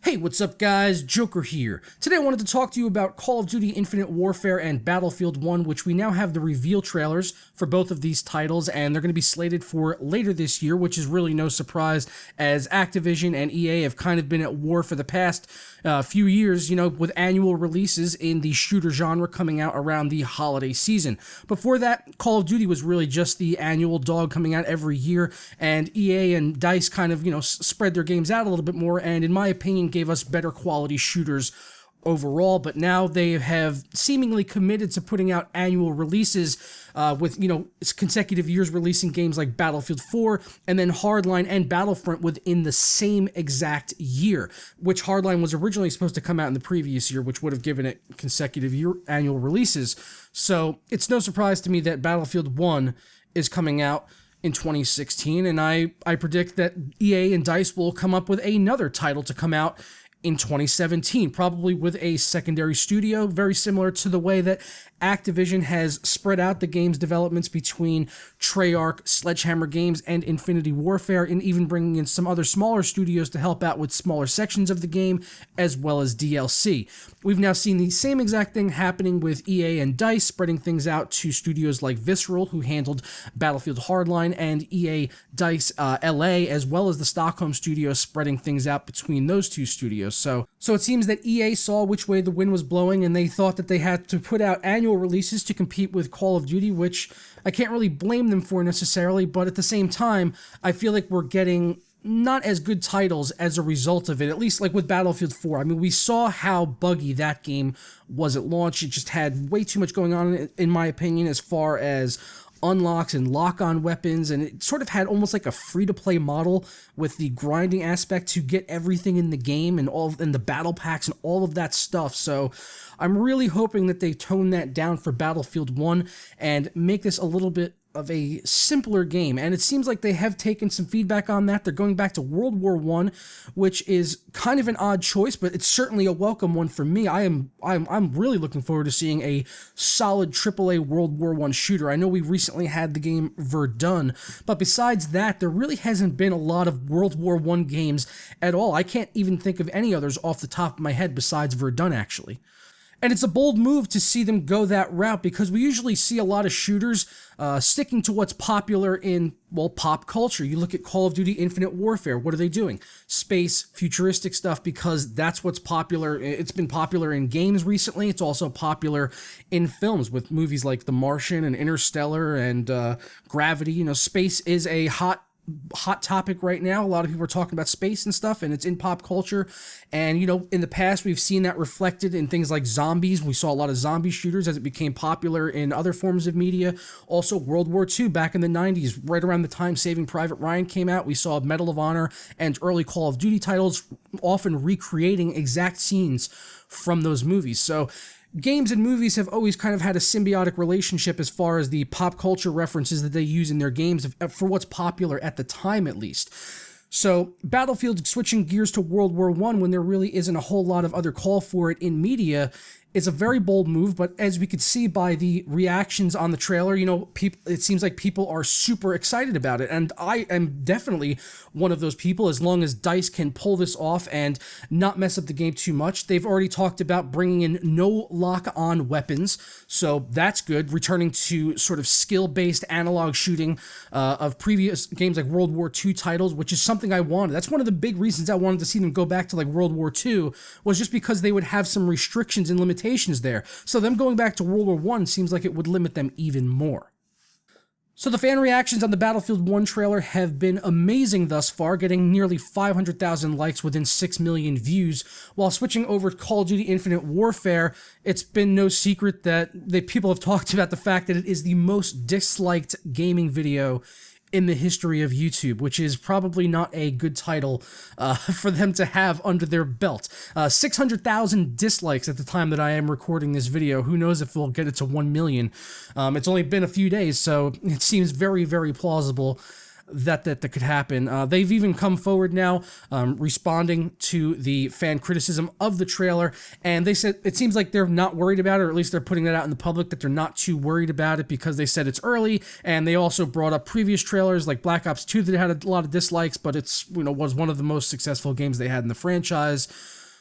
Hey, what's up guys? Joker here. Today I wanted to talk to you about Call of Duty Infinite Warfare and Battlefield 1, which we now have the reveal trailers for both of these titles, and they're going to be slated for later this year, which is really no surprise, as Activision and EA have kind of been at war for the past few years, with annual releases in the shooter genre coming out around the holiday season. Before that, Call of Duty was really just the annual dog coming out every year, and EA and DICE kind of, spread their games out a little bit more, and in my opinion, gave us better quality shooters overall. But now they have seemingly committed to putting out annual releases with, consecutive years releasing games like Battlefield 4 and then Hardline and Battlefront within the same exact year, which Hardline was originally supposed to come out in the previous year, which would have given it consecutive annual releases. So it's no surprise to me that Battlefield 1 is coming out in 2016, and I predict that EA and DICE will come up with another title to come out in 2017, probably with a secondary studio, very similar to the way that Activision has spread out the game's developments between Treyarch, Sledgehammer Games, and Infinity Warfare, and even bringing in some other smaller studios to help out with smaller sections of the game, as well as DLC. We've now seen the same exact thing happening with EA and DICE, spreading things out to studios like Visceral, who handled Battlefield Hardline, and EA DICE LA, as well as the Stockholm studio, spreading things out between those two studios. So it seems that EA saw which way the wind was blowing, and they thought that they had to put out annual releases to compete with Call of Duty, which I can't really blame them for necessarily, but at the same time, I feel like we're getting not as good titles as a result of it, at least like with Battlefield 4. I mean, we saw how buggy that game was at launch. It just had way too much going on, in my opinion, as far as unlocks and lock-on weapons, and it sort of had almost like a free-to-play model with the grinding aspect to get everything in the game and the battle packs and all of that stuff. So I'm really hoping that they tone that down for Battlefield 1 and make this a little bit of a simpler game, and it seems like they have taken some feedback on that. They're going back to World War I, which is kind of an odd choice, but it's certainly a welcome one for me. I'm really looking forward to seeing a solid AAA World War I shooter. I know we recently had the game Verdun, but besides that, there really hasn't been a lot of World War I games at all. I can't even think of any others off the top of my head besides Verdun, actually. And it's a bold move to see them go that route, because we usually see a lot of shooters sticking to what's popular in, pop culture. You look at Call of Duty Infinite Warfare. What are they doing? Space, futuristic stuff, because that's what's popular. It's been popular in games recently. It's also popular in films with movies like The Martian and Interstellar and Gravity. Space is a hot topic right now. A lot of people are talking about space and stuff, and it's in pop culture. And in the past, we've seen that reflected in things like zombies. We saw a lot of zombie shooters as it became popular in other forms of media. Also, World War II back in the 90s, right around the time Saving Private Ryan came out, we saw Medal of Honor and early Call of Duty titles often recreating exact scenes from those movies. So games and movies have always kind of had a symbiotic relationship as far as the pop culture references that they use in their games for what's popular at the time, at least. So Battlefield switching gears to World War I when there really isn't a whole lot of other call for it in media is a very bold move, but as we could see by the reactions on the trailer, it seems like people are super excited about it, and I am definitely one of those people, as long as DICE can pull this off and not mess up the game too much. They've already talked about bringing in no lock-on weapons, so that's good, returning to sort of skill-based analog shooting of previous games like World War II titles, which is something I wanted. That's one of the big reasons I wanted to see them go back to like World War II, was just because they would have some restrictions and limitations there. So them going back to World War I seems like it would limit them even more. So the fan reactions on the Battlefield 1 trailer have been amazing thus far, getting nearly 500,000 likes within 6 million views. While switching over to Call of Duty Infinite Warfare, it's been no secret that people have talked about the fact that it is the most disliked gaming video in the history of YouTube, which is probably not a good title for them to have under their belt. 600,000 dislikes at the time that I am recording this video. Who knows if we'll get it to 1 million. It's only been a few days, so it seems very, very plausible. that could happen. They've even come forward now, responding to the fan criticism of the trailer, and they said it seems like they're not worried about it, or at least they're putting that out in the public, that they're not too worried about it because they said it's early, and they also brought up previous trailers like Black Ops 2 that had a lot of dislikes, but it's, was one of the most successful games they had in the franchise.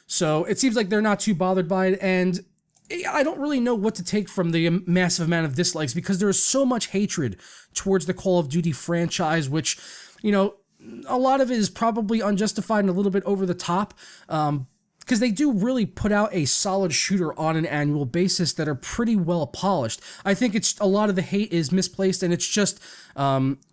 So it seems like they're not too bothered by it, and I don't really know what to take from the massive amount of dislikes because there is so much hatred towards the Call of Duty franchise, which, a lot of it is probably unjustified and a little bit over the top, because they do really put out a solid shooter on an annual basis that are pretty well polished. I think it's a lot of the hate is misplaced, and it's just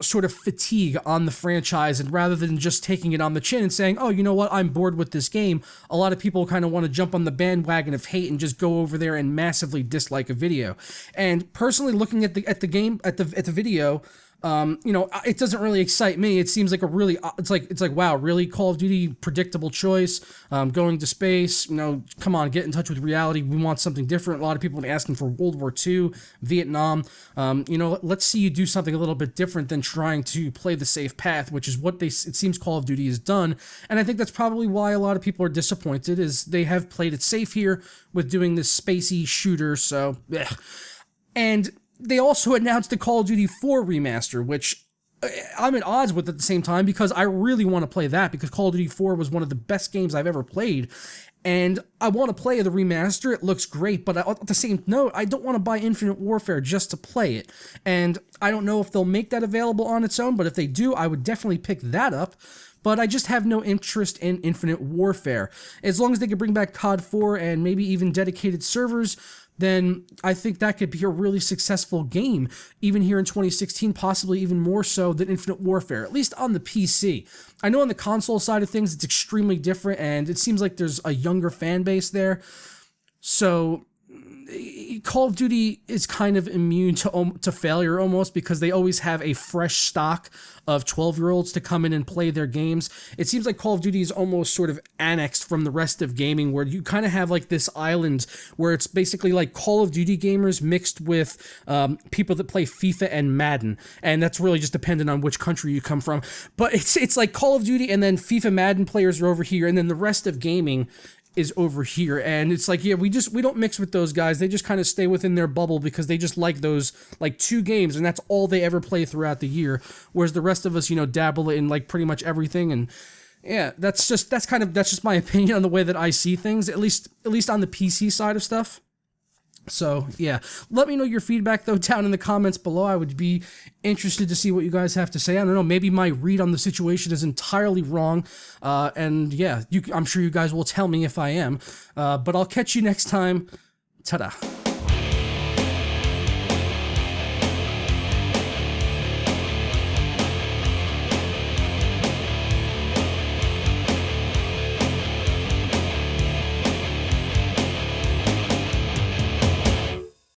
sort of fatigue on the franchise, and rather than just taking it on the chin and saying, oh, you know what, I'm bored with this game, a lot of people kind of want to jump on the bandwagon of hate and just go over there and massively dislike a video. And personally, looking at the video, it doesn't really excite me. It seems like it's like, wow, really, Call of Duty, predictable choice, going to space, come on, get in touch with reality. We want something different. A lot of people are asking for World War II, Vietnam. Let's see you do something a little bit different than trying to play the safe path, which is what it seems Call of Duty has done. And I think that's probably why a lot of people are disappointed, is they have played it safe here with doing this spacey shooter. So, bleh. And they also announced the Call of Duty 4 remaster, which I'm at odds with at the same time because I really want to play that, because Call of Duty 4 was one of the best games I've ever played, and I want to play the remaster. It looks great, but at the same note, I don't want to buy Infinite Warfare just to play it, and I don't know if they'll make that available on its own, but if they do, I would definitely pick that up. But I just have no interest in Infinite Warfare. As long as they can bring back COD 4 and maybe even dedicated servers, then I think that could be a really successful game, even here in 2016, possibly even more so than Infinite Warfare, at least on the PC. I know on the console side of things, it's extremely different, and it seems like there's a younger fan base there. So Call of Duty is kind of immune to failure almost, because they always have a fresh stock of 12-year-olds to come in and play their games. It seems like Call of Duty is almost sort of annexed from the rest of gaming, where you kind of have like this island where it's basically like Call of Duty gamers mixed with people that play FIFA and Madden, and that's really just dependent on which country you come from. But it's like Call of Duty, and then FIFA, Madden players are over here, and then the rest of gaming is over here, and it's like, yeah, we don't mix with those guys. They just kind of stay within their bubble because they just like those like 2 games, and that's all they ever play throughout the year, whereas the rest of us, dabble in like pretty much everything. And yeah, that's just my opinion on the way that I see things, at least on the PC side of stuff. So yeah, let me know your feedback though down in the comments below. I would be interested to see what you guys have to say. I don't know, maybe my read on the situation is entirely wrong, and yeah, I'm sure you guys will tell me if I am, but I'll catch you next time. Ta-da.